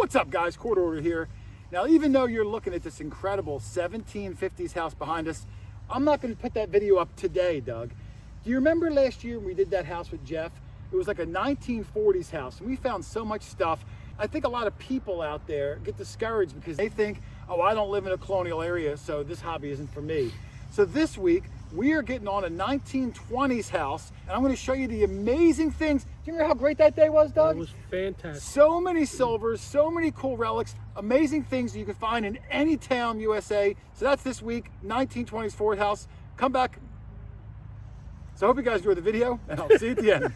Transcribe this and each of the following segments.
What's up, guys? Hoarder here. Now, even though you're looking at this incredible 1750s house behind us, I'm not going to put that video up today, Doug. Do you remember last year when we did that house with Jeff? It was like a 1940s house, and we found so much stuff. I think a lot of people out there get discouraged because they think, oh, I don't live in a colonial area, so this hobby isn't for me. So this week, we are getting on a 1920s house, and I'm going to show you the amazing things. Do you remember how great that day was, Doug? It was fantastic. So many silvers, so many cool relics, amazing things you can find in any town, USA. So that's this week, 1920s Ford house. Come back. So I hope you guys enjoy the video, and I'll see you at the end.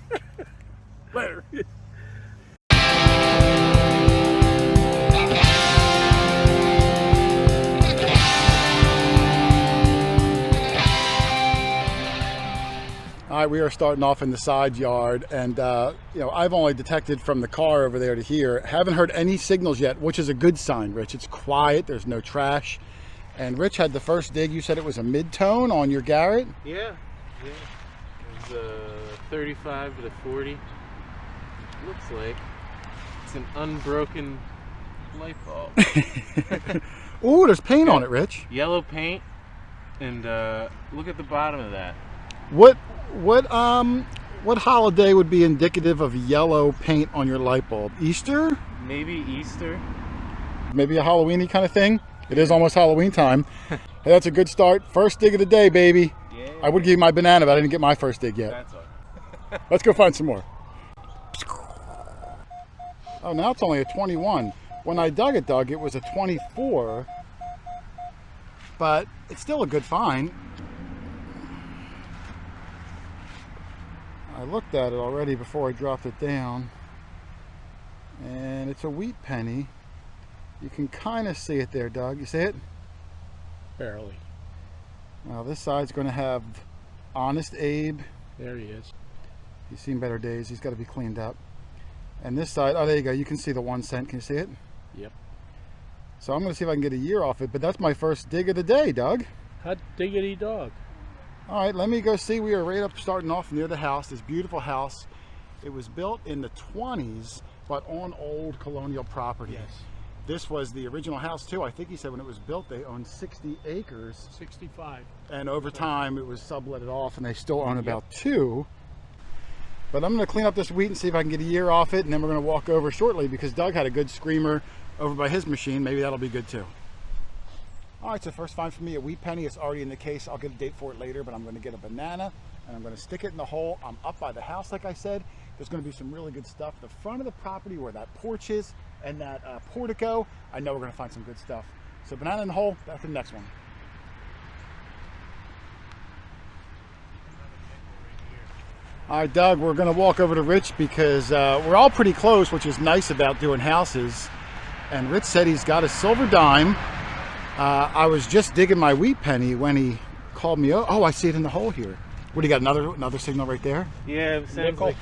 Later. All right, we are starting off in the side yard, and you know, I've only detected from the car over there to here. Haven't heard any signals yet, which is a good sign, Rich. It's quiet, there's no trash. And Rich had the first dig. You said it was a mid-tone on your Garrett? Yeah. It was 35 to 40. Looks like it's an unbroken light bulb. Ooh, there's paint on it, Rich. Yellow paint, and look at the bottom of that. What holiday would be indicative of yellow paint on your light bulb? Easter? Maybe Easter. Maybe a Halloween-y kind of thing? It is almost Halloween time. Hey, that's a good start. First dig of the day, baby. Yeah. I would give you my banana, but I didn't get my first dig yet. That's all. Let's go find some more. Oh, now it's only a 21. When I dug it, Doug, it was a 24. But it's still a good find. I looked at it already before I dropped it down, and it's a wheat penny. You can kind of see it there, Doug. You see it? Barely. Now this side's going to have Honest Abe. There he is. He's seen better days. He's got to be cleaned up. And this side, oh, there you go. You can see the 1 cent. Can you see it? Yep. So I'm going to see if I can get a year off it, but that's my first dig of the day, Doug. Hot diggity dog. All right, let me go see. We are right up starting off near the house, this beautiful house. It was built in the 20s, but on old colonial property. Yes. This was the original house too. I think he said when it was built, they owned 60 acres. 65. And over time, it was subletted off, and they still own about 2. But I'm gonna clean up this wheat and see if I can get a year off it, and then we're gonna walk over shortly because Doug had a good screamer over by his machine. Maybe that'll be good too. All right, so first find for me, a wheat penny. It's already in the case. I'll get a date for it later, but I'm going to get a banana, and I'm going to stick it in the hole. I'm up by the house, like I said. There's going to be some really good stuff. The front of the property where that porch is and that portico, I know we're going to find some good stuff. So banana in the hole, that's the next one. All right, Doug, we're going to walk over to Rich because we're all pretty close, which is nice about doing houses. And Rich said he's got a silver dime. I was just digging my wheat penny when he called me. Oh, I see it in the hole here. What do you got? Another signal right there? Yeah, it sounds like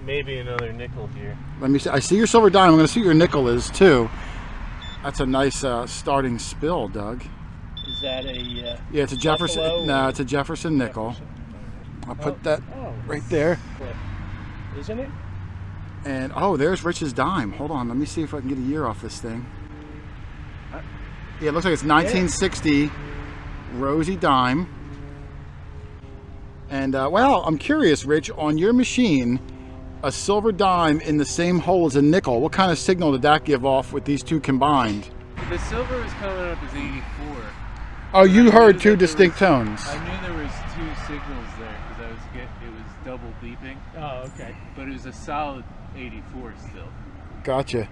maybe another nickel here. Let me see. I see your silver dime. I'm going to see what your nickel is too. That's a nice starting spill, Doug. Is that a? Yeah, it's a Jefferson. Buffalo? No, it's a Jefferson nickel. I'll put that right there. Isn't it? And oh, there's Rich's dime. Hold on. Let me see if I can get a year off this thing. Yeah, it looks like it's 1960 Rosie dime. And well, I'm curious, Rich, on your machine, a silver dime in the same hole as a nickel, what kind of signal did that give off with these two combined? The silver was coming up as 84. Oh, you heard two distinct tones. I knew there was 2 signals there because it was double beeping. Oh, okay. But it was a solid 84 still. Gotcha.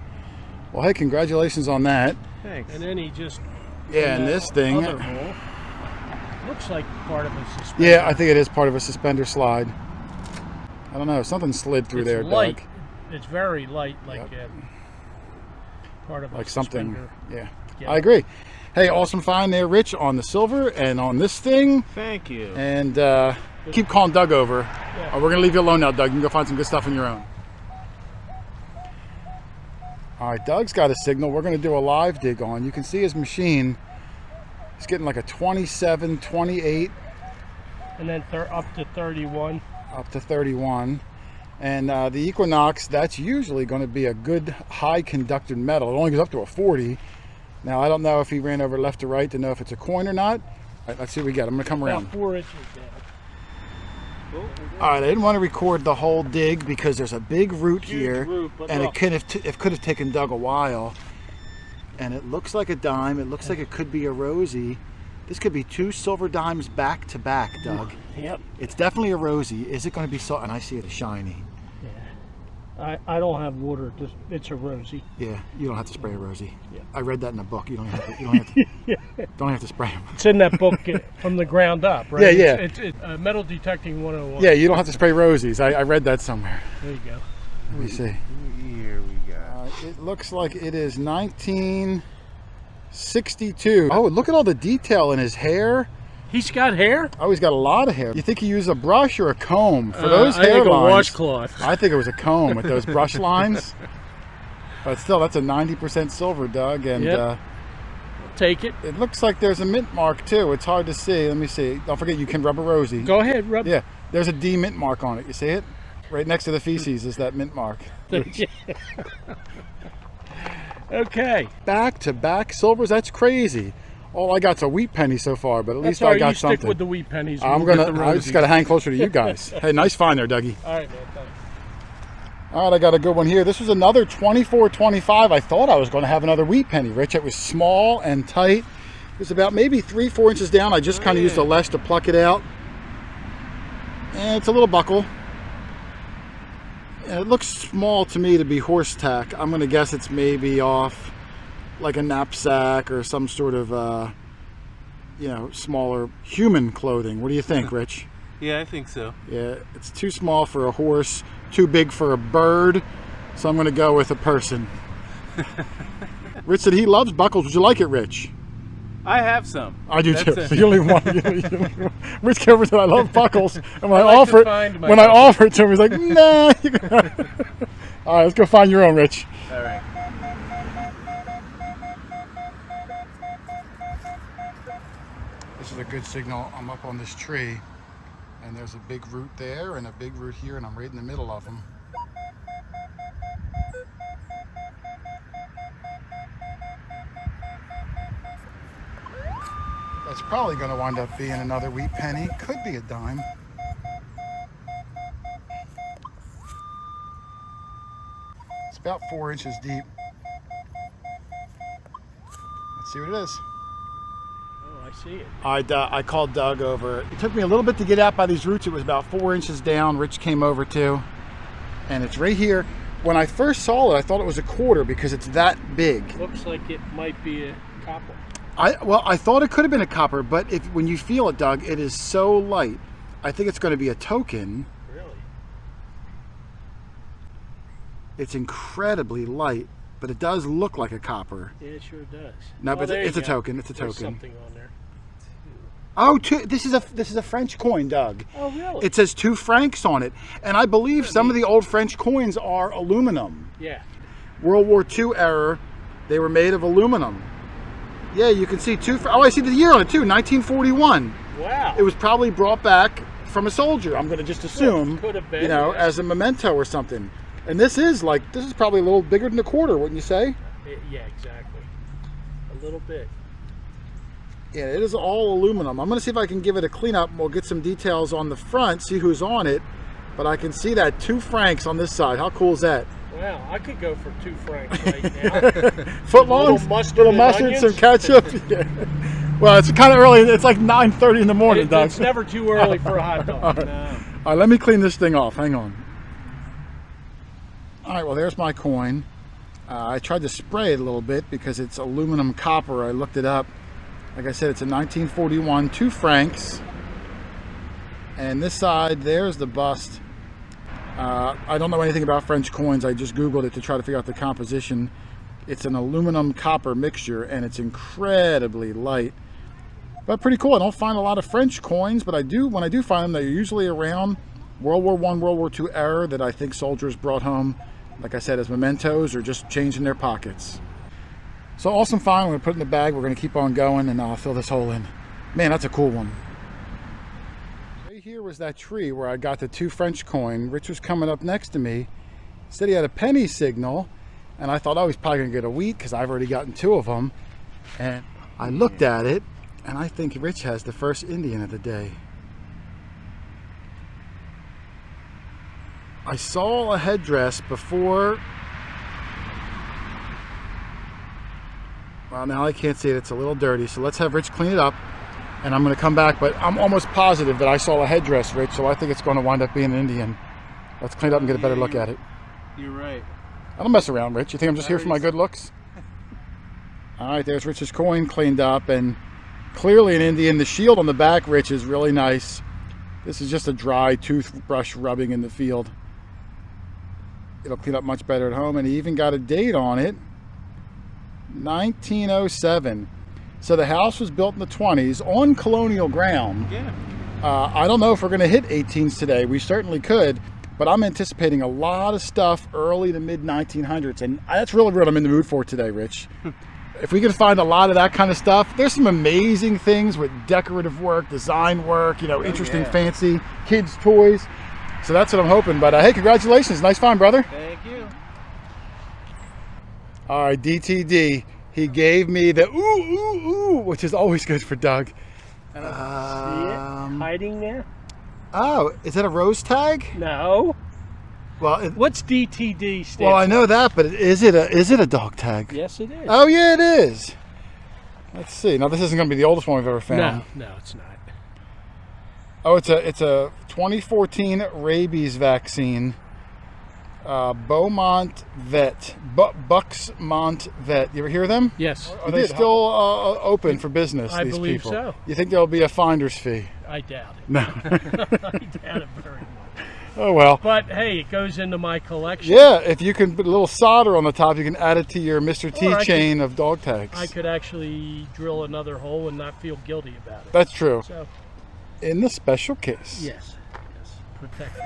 Well, hey, congratulations on that. Thanks. And then he just. Yeah, and this thing. Other hole, looks like part of a suspender. Yeah, I think it is part of a suspender slide. I don't know. Something slid through there, light. Doug. It's very light, like part of a like something. suspender. Yeah, I agree. Hey, awesome find there, Rich, on the silver and on this thing. Thank you. And keep calling Doug over. Yeah. We're going to leave you alone now, Doug. You can go find some good stuff on your own. All right, Doug's got a signal. We're going to do a live dig on. You can see his machine. He's getting like a 27, 28. And then up to 31. Up to 31. And the Equinox, that's usually going to be a good high conducted metal. It only goes up to a 40. Now, I don't know if he ran over left to right to know if it's a coin or not. All right, let's see what we got. I'm going to come around. About 4 inches down. All right, I didn't want to record the whole dig because there's a big root Huge here. root, but and look. it could have taken Doug a while. And it looks like a dime. It looks like it could be a rosy. This could be 2 silver dimes back to back, Doug. Yep. It's definitely a rosy. Is it going to be so? And I see it as shiny. I don't have water. It's a rosy. Yeah, you don't have to spray a rosy. Yeah. I read that in a book. You don't have to. You don't have to, don't have to spray them. It's in that book from the ground up, right? Yeah, yeah. It's metal detecting 101. Yeah, you don't have to spray rosies. I read that somewhere. There you go. Let me see. Here we go. It looks like it is 1962. Oh, look at all the detail in his hair. He's got hair? Oh, he's got a lot of hair. You think he used a brush or a comb for those hair I think lines? a washcloth. I think it was a comb with those brush lines. But still, that's a 90% silver, Doug. And Yep. Take it. it looks like there's a mint mark, too. It's hard to see. Let me see. Don't forget, you can rub a rosy. Go ahead, rub. Yeah, there's a D mint mark on it. You see it? Right next to the feces is that mint mark. Okay. Back-to-back silvers, that's crazy. All I got's a wheat penny so far, but at least I got you something. stick with the wheat pennies. I just got to hang closer to you guys. Hey, nice find there, Dougie. All right, man. Thanks. All right, I got a good one here. This was another 24.25. I thought I was going to have another wheat penny, Rich. It was small and tight. It was about maybe 3-4 inches down. I just kind of used a lesh to pluck it out. And it's a little buckle. And it looks small to me to be horse tack. I'm going to guess it's maybe off like a knapsack or some sort of, smaller human clothing. What do you think, Rich? Yeah, I think so. Yeah, it's too small for a horse, too big for a bird, so I'm going to go with a person. Rich said he loves buckles. Would you like it, Rich? I have some. I do too. That's So you only want. Rich Cover said I love buckles, and when I like to offer find my when I buckles. offer it to him, he's like, nah. All right, let's go find your own, Rich. All right. This is a good signal. I'm up on this tree, and there's a big root there and a big root here, and I'm right in the middle of them. That's probably going to wind up being another wheat penny. Could be a dime. It's about 4 inches deep. Let's see what it is. Oh, I see it. I called Doug over. It took me a little bit to get out by these roots. It was about 4 inches down. Rich came over too. And it's right here. When I first saw it, I thought it was a quarter because it's that big. Looks like it might be a copper. I thought it could have been a copper, but when you feel it, Doug, it is so light. I think it's going to be a token. Really? It's incredibly light, but it does look like a copper. Yeah, it sure does. No, but there it's you a go. token. It's a There's token. something on there. Oh, this is a French coin, Doug. Oh, really? It says 2 francs on it, and I believe some of the old French coins are aluminum. Yeah. World War II era, they were made of aluminum. Yeah, you can see oh, I see the year on it too, 1941. Wow. It was probably brought back from a soldier. I'm going to just assume, Could have been, yes. As a memento or something. And this is probably a little bigger than a quarter, wouldn't you say? Yeah, exactly. A little bit. Yeah, it is all aluminum. I'm going to see if I can give it a cleanup. We'll get some details on the front, see who's on it. But I can see that 2 francs on this side. How cool is that? Wow, I could go for 2 francs right now. Footlongs, little mustard, some ketchup. Yeah. Well, it's kind of early. It's like 9:30 in the morning, Doug. It's never too early for a hot dog. All right. No. All right, let me clean this thing off. Hang on. All right, well, there's my coin. I tried to spray it a little bit because it's aluminum copper. I looked it up. Like I said, it's a 1941, 2 francs. And this side, there's the bust. I don't know anything about French coins. I just Googled it to try to figure out the composition. It's an aluminum copper mixture, and it's incredibly light. But pretty cool. I don't find a lot of French coins, but when I do find them, they're usually around World War I, World War II era that I think soldiers brought home, like I said, as mementos or just changed in their pockets. So awesome find. I'm going to put it in the bag. We're going to keep on going, and I'll fill this hole in. Man, that's a cool one. Right here was that tree where I got the 2 French coin. Rich was coming up next to me, said he had a penny signal, and I thought, oh, he's probably gonna get a wheat because I've already gotten 2 of them. And I looked at it, and I think Rich has the first Indian of the day. I saw a headdress before. Well, now I can't see it. It's a little dirty, so let's have Rich clean it up, and I'm going to come back, but I'm almost positive that I saw a headdress, Rich, so I think it's going to wind up being an Indian. Let's clean it up and get a better look at it. You're right. I don't mess around, Rich. You think I'm just here for my good looks? All right, there's Rich's coin cleaned up, and clearly an Indian. The shield on the back, Rich, is really nice. This is just a dry toothbrush rubbing in the field. It'll clean up much better at home, and he even got a date on it. 1907. So the house was built in the 20s on colonial ground. Yeah. I don't know if we're going to hit 18s today. We certainly could, but I'm anticipating a lot of stuff early to mid 1900s, and that's really what I'm in the mood for today, Rich. If we could find a lot of that kind of stuff, there's some amazing things with decorative work, design work, you know, interesting, fancy kids' toys. So that's what I'm hoping. But hey, congratulations. Nice find, brother. Thank you. All right, DTD. He gave me the ooh, ooh, ooh, which is always good for Doug. I don't see it hiding there. Oh, is that a rose tag? No. Well, What's DTD stand well, I know that, but is it a dog tag? Yes, it is. Oh yeah, it is. Let's see. Now this isn't going to be the oldest one we've ever found. No, it's not. Oh, it's a 2014 rabies vaccine. Beaumont Vet, Bucksmont Vet. You ever hear of them? Yes. Are they still open for business? I these believe people? so. You think there'll be a finder's fee? I doubt it. No. I doubt it very much. Oh well. But hey, it goes into my collection. Yeah, if you can put a little solder on the top, you can add it to your Mr. T Or chain of dog tags. I could actually drill another hole and not feel guilty about it. That's true. So, In the special case. yes, protect it.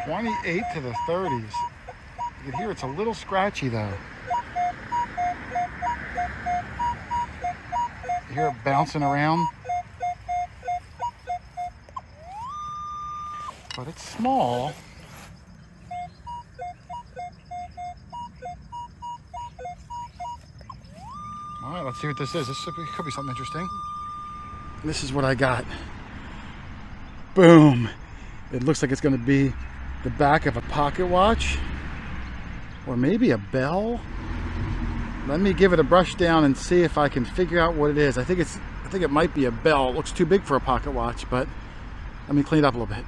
'28 to the 30s. You can hear it's a little scratchy though. You hear it bouncing around. But it's small. All right, let's see what this is. This could be something interesting. This is what I got. Boom. It looks like it's going to be the back of a pocket watch, or maybe a bell. Let me give it a brush down and see if I can figure out what it is. I think it might be a bell. It looks too big for a pocket watch, but let me clean it up a little bit.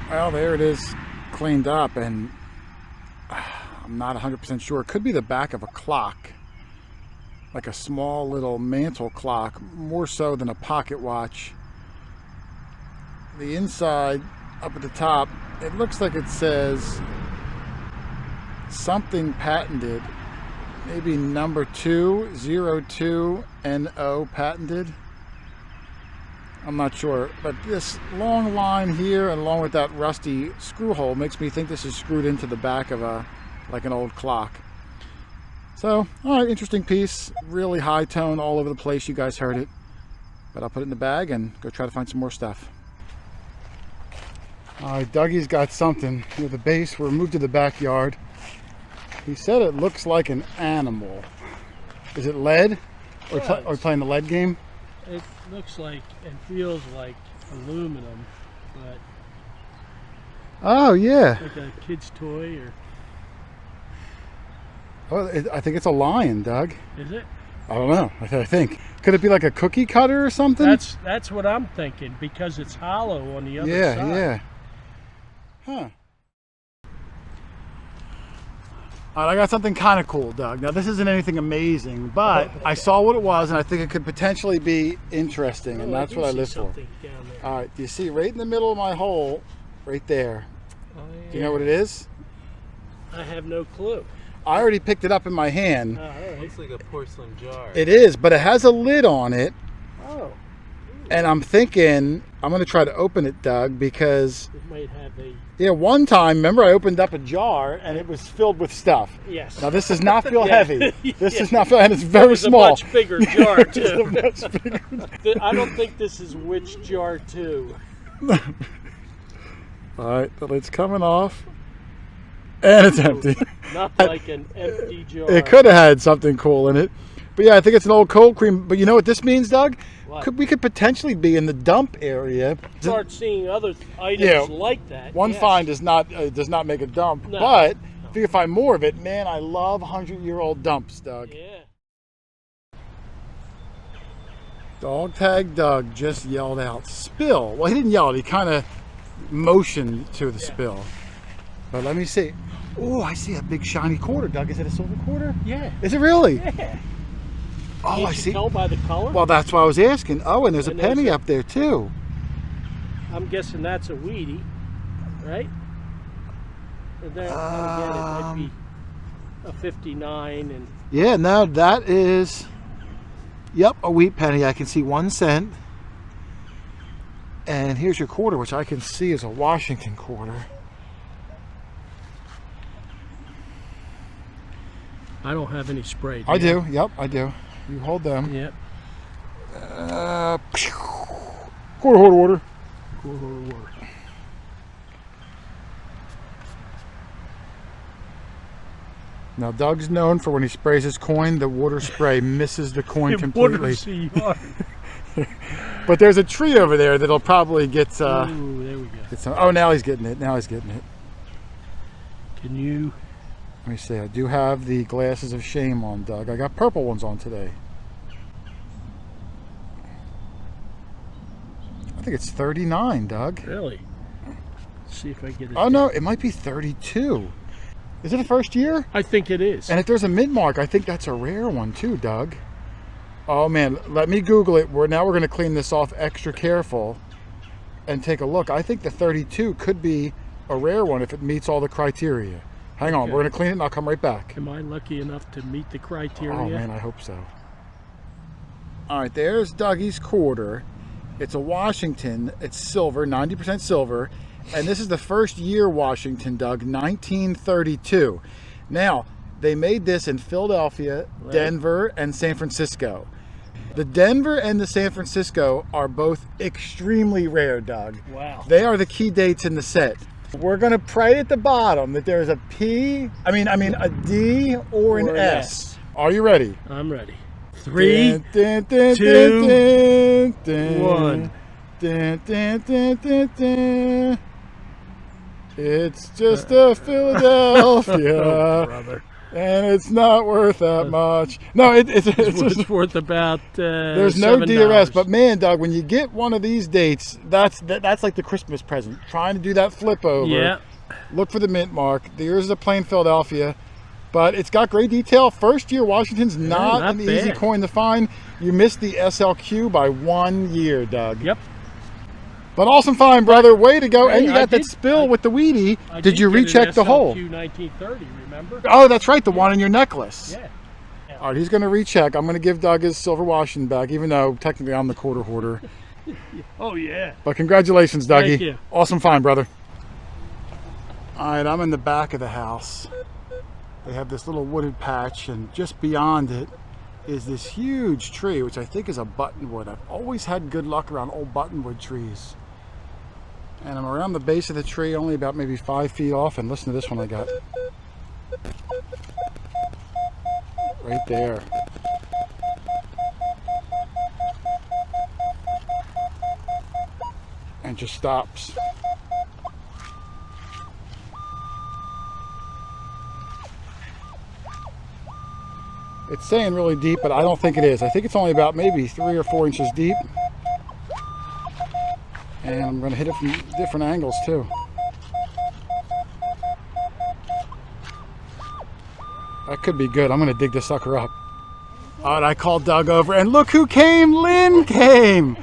Well, there it is, cleaned up, and I'm not 100% sure. It could be the back of a clock, like a small little mantle clock, more so than a pocket watch. The inside, up at the top, it looks like it says something patented, maybe number 202NO patented. I'm not sure, but this long line here, along with that rusty screw hole, makes me think this is screwed into the back of like an old clock. So, all right, interesting piece, really high tone all over the place. You guys heard it, but I'll put it in the bag and go try to find some more stuff. All right, Dougie's got something with the base. We're moved to the backyard. He said it looks like an animal. Is it lead? Or are we playing the lead game? It looks like and feels like aluminum, but Oh, yeah. like a kid's toy, or Well, I think it's a lion, Doug. is it? I don't know. I think. Could it be like a cookie cutter or something? That's what I'm thinking, because it's hollow on the other yeah, side. yeah. Huh. All right, I got something kind of cool, Doug. Now, this isn't anything amazing, but I saw what it was, and I think it could potentially be interesting, and that's what I live for. All right, do you see right in the middle of my hole, right there? Oh, yeah. Do you know what it is? I have no clue. I already picked it up in my hand. All right. Looks like a porcelain jar. It is, but it has a lid on it. Oh. And I'm thinking I'm going to try to open it, Doug, because It might have a yeah, one time, remember I opened up a jar and it was filled with stuff. yes. Now this does not feel Yeah. heavy. This does not feel, and it's very It's a small. much bigger jar It's too. a much bigger. I don't think this is which jar too. All right, the lid's coming off, and it's empty. Not like an empty jar. It could have had something cool in it, but yeah, I think it's an old cold cream. But you know what this means, Doug? What? We could potentially be in the dump area. Start seeing other items Yeah. like that. One yes. find does not make a dump, No. but if you can find more of it, man, I love 100-year-old dumps, Doug. Yeah. Dog tag Doug just yelled out, spill. Well, he didn't yell it. He kind of motioned to the spill. But let me see. Oh, I see a big shiny quarter, Doug. Is it a silver quarter? Yeah. Is it really? Yeah. Oh, Can't I you see. tell by the color? Well, that's why I was asking. Oh, and there's And a there's penny a- up there, too. I'm guessing that's a weedy, right? And then again, it might be a 59 and Yeah, no, that is, yep, a wheat penny. I can see 1 cent. And here's your quarter, which I can see is a Washington quarter. I don't have any spray. I do, yep, I do. You hold them. Yep. Quarter holder water. Now, Doug's known for when he sprays his coin, the water spray misses the coin completely. But there's a tree over there that'll probably get, Ooh, there we go. get some. Oh, now he's getting it. Now he's getting it. Can you? Let me see. I do have the glasses of shame on, Doug. I got purple ones on today. I think it's 39, Doug. Really? Let's see if I get it. Oh, no, it might be 32. Is it a first year? I think it is. And if there's a mint mark, I think that's a rare one too, Doug. Oh man, let me Google it. Now we're going to clean this off extra careful and take a look. I think the 32 could be a rare one if it meets all the criteria. Hang on, Okay. we're going to clean it and I'll come right back. Am I lucky enough to meet the criteria? Oh man, I hope so. All right, there's Dougie's quarter. It's a Washington. It's silver, 90% silver. And this is the first year Washington, Doug, 1932. Now, they made this in Philadelphia, Right. Denver, and San Francisco. The Denver and the San Francisco are both extremely rare, Doug. Wow. They are the key dates in the set. We're going to pray at the bottom that there's a P, a D or an S. Are you ready? I'm ready. 3, Dun, dun, 2, dun, dun, 1. dun, dun, dun, dun, dun. It's just a Philadelphia, Oh, brother. and it's not worth that much. No, it's just, It's worth about there's no $7. DRS. But man, Doug, when you get one of these dates, that's like the Christmas present. Trying to do that flip over. Yeah. Look for the mint mark. Yours is a plain Philadelphia, but it's got great detail. First year Washington's not not an easy bad. coin to find. You missed the SLQ by 1 year, Doug. Yep. But awesome find, brother. Way to go. Hey, And you I got that did- spill with the weedy. I Did you get an recheck the hole? SLQ 1930, remember? Oh, that's right. The one in your necklace. Yeah. All right, he's going to recheck. I'm going to give Doug his silver Washington back, even though technically I'm the quarter hoarder. Oh, yeah. But congratulations, Dougie. Thank you. Awesome find, brother. All right, I'm in the back of the house. They have this little wooded patch, and just beyond it is this huge tree, which I think is a buttonwood. I've always had good luck around old buttonwood trees. And I'm around the base of the tree, only about maybe 5 feet off, and listen to this one I got. Right there. And just stops. It's saying really deep, but I don't think it is. I think it's only about maybe 3 or 4 inches deep. And I'm going to hit it from different angles too. That could be good. I'm going to dig this sucker up. All right, I called Doug over, and look who came. Lynn came.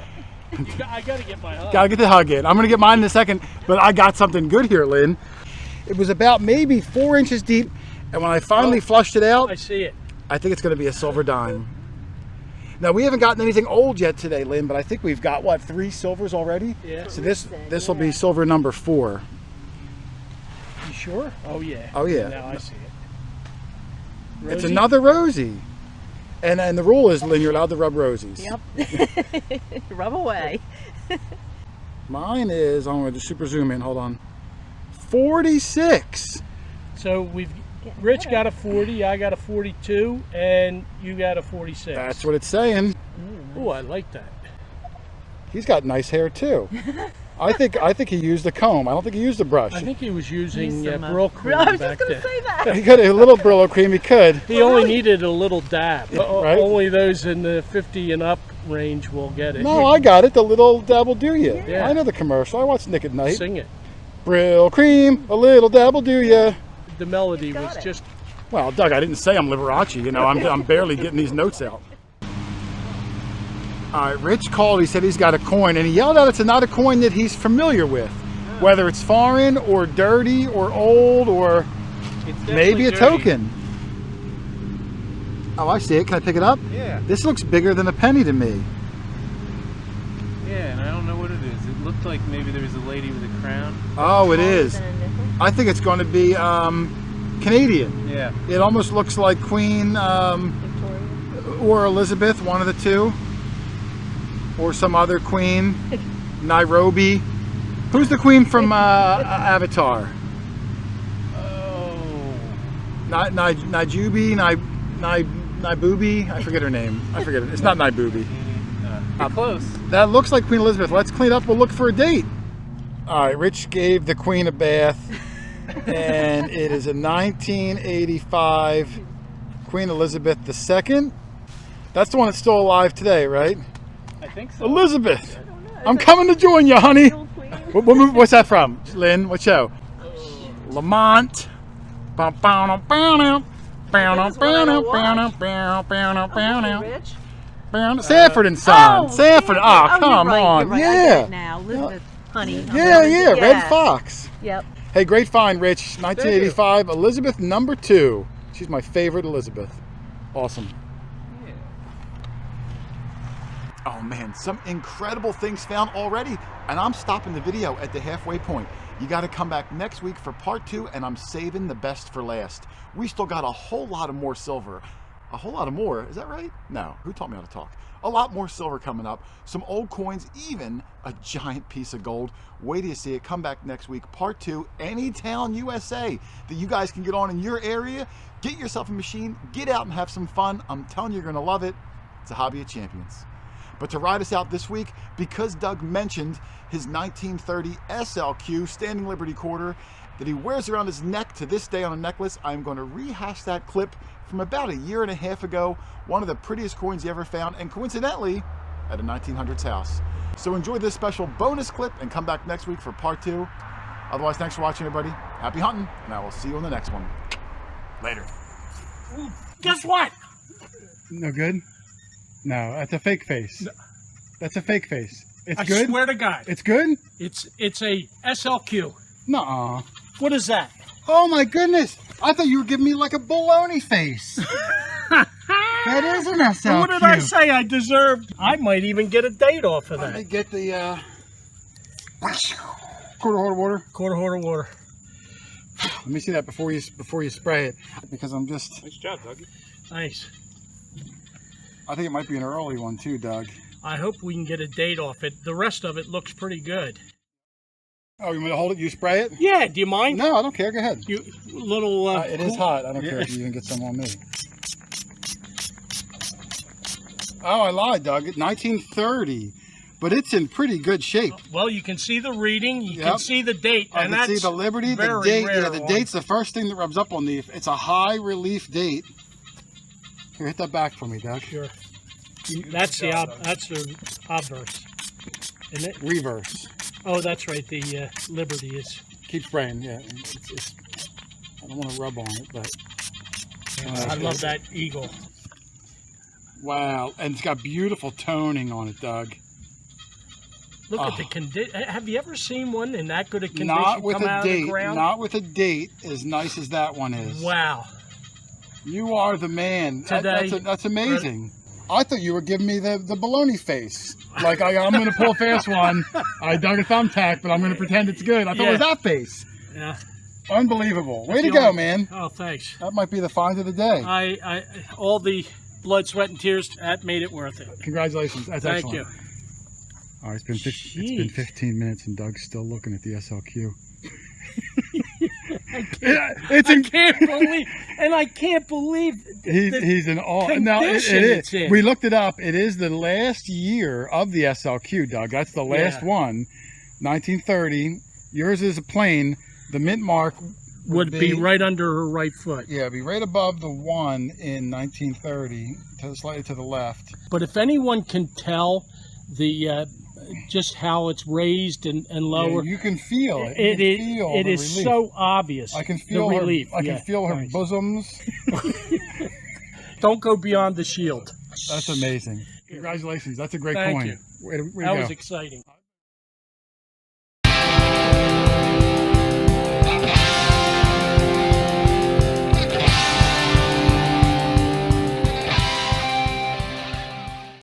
I got to get my hug. Gotta get the hug in. I'm going to get mine in a second, but I got something good here, Lynn. It was about maybe 4 inches deep, and when I finally flushed it out, I see it. I think it's going to be a silver dime. Now, we haven't gotten anything old yet today, Lynn, but I think we've got, what, 3 silvers already? Yeah. So this will be silver number 4. You sure? Oh, yeah. Oh, yeah. Now I see it. It's Rosie? another Rosie. And the rule is, Lynn, you're allowed to rub Rosies. Yep. Rub away. Mine is, I'm going to super zoom in, hold on. 46. So Rich got a 40, I got a 42, and you got a 46. That's what it's saying. Oh, I like that. He's got nice hair too. I think he used a comb. I don't think he used a brush. I think he was using Use some, Brill cream I was back just going there. to say that. He could a little Brillo cream. He could. He only needed a little dab. Right. Only those in the 50 and up range will get it. No, I got it. The little dab will do ya. Yeah. I know the commercial. I watch Nick at Night. Sing it. Brill cream, a little dab will do ya. The melody got was it. just. Well, Doug, I didn't say I'm Liberace. You know, I'm barely getting these notes out. All right, Rich called. He said he's got a coin, and he yelled out it's not a coin that he's familiar with, whether it's foreign or dirty or old or It's definitely maybe a dirty. token. Oh, I see it. Can I pick it up? Yeah. This looks bigger than a penny to me. Yeah, and I don't know what it is. It looked like maybe there was a lady with a crown. Oh, it is. I think it's going to be Canadian. Yeah. It almost looks like Queen or Elizabeth, one of the two. Or some other queen. Nairobi. Who's the queen from Avatar? Oh. Naijubi? Naibubi? I forget her name. I forget it. It's not Naibubi. You're close. That looks like Queen Elizabeth. Let's clean up. We'll look for a date. All right, Rich gave the Queen a bath, and it is a 1985 Queen Elizabeth II. That's the one that's still alive today, right? I think so. Elizabeth, I'm coming to join you, honey. What's that from, Lynn? What show? Lamont. Rich? Sanford and Son. Sanford. Oh, come you're right, on. you're right. I Yeah. get it now. Elizabeth, honey. Yeah. Red Fox. Yep. Hey, great find, Rich. 1985, Elizabeth number 2. She's my favorite Elizabeth. Awesome. Yeah. Oh man, some incredible things found already, and I'm stopping the video at the halfway point. You got to come back next week for part 2, and I'm saving the best for last. We still got a whole lot of more silver. A whole lot of more, is that right? No, who taught me how to talk? A lot more silver coming up, some old coins, even a giant piece of gold. Wait till you see it. Come back next week, part 2, Anytown, USA, that you guys can get on in your area. Get yourself a machine, get out and have some fun. I'm telling you, you're gonna love it. It's a hobby of champions. But to ride us out this week, because Doug mentioned his 1930 SLQ Standing Liberty Quarter that he wears around his neck to this day on a necklace, I'm going to rehash that clip from about a year and a half ago, one of the prettiest coins you ever found, and coincidentally, at a 1900s house. So enjoy this special bonus clip and come back next week for part 2. Otherwise, thanks for watching, everybody. Happy hunting, and I will see you on the next one. Later. Guess what? No good? No, that's a fake face. That's a fake face. It's I good? swear to God. It's good? It's a SLQ. Nuh-uh. What is that? Oh my goodness! I thought you were giving me like a baloney face. That is an SLQ. What did I say I deserved? I might even get a date off of Let me that. get the quarter water. Quarter hoarder water. Let me see that before you spray it, because I'm just. Nice job, Dougie. Nice. I think it might be an early one too, Doug. I hope we can get a date off it. The rest of it looks pretty good. Oh, you want me to hold it? You spray it? Yeah, do you mind? No, I don't care. Go ahead. You little. It is hot. I don't care if you can get some on me. Oh, I lied, Doug. 1930, but it's in pretty good shape. Well, you can see the reading. You Yep. can see the date, I and can that's see the Liberty, the very date. rare Yeah, the one. date's the first thing that rubs up on the. It's a high relief date. Here, hit that back for me, Doug. Sure. That's the obverse, isn't it? Reverse. Oh, that's right. The Liberty is. Keep spraying. Yeah, I don't want to rub on it, but. I love that eagle. Wow, and it's got beautiful toning on it, Doug. Look at the condition. Have you ever seen one in that good a condition Not with come a out of date. the ground? Not with a date as nice as that one is. Wow. You are the man. Today, That's amazing. I thought you were giving me the baloney face. Like, I'm going to pull a fast one. I dug a thumbtack, but I'm going to pretend it's good. I thought it was that face. Yeah. Unbelievable. Way That's to the go, only- man. Oh, thanks. That might be the find of the day. I all the blood, sweat, and tears, that made it worth it. Congratulations. That's Thank excellent. you. All right, it's been 15 minutes and Doug's still looking at the SLQ. I can't believe He's in awe. condition Now, it it's is. in. We looked it up. It is the last year of the SLQ, Doug. That's the last Yeah. one. 1930. Yours is a plain. The mint mark would be right under her right foot. Yeah, it'd be right above the one in 1930, slightly to the left. But if anyone can tell the just how it's raised and lower, Yeah, you can feel it. it You is can feel it the is relief. so obvious. I can feel the her. relief. I can feel her Thanks. bosoms. Don't go beyond the shield. That's amazing. Congratulations. That's a great Thank coin. you. Way to That go. was exciting.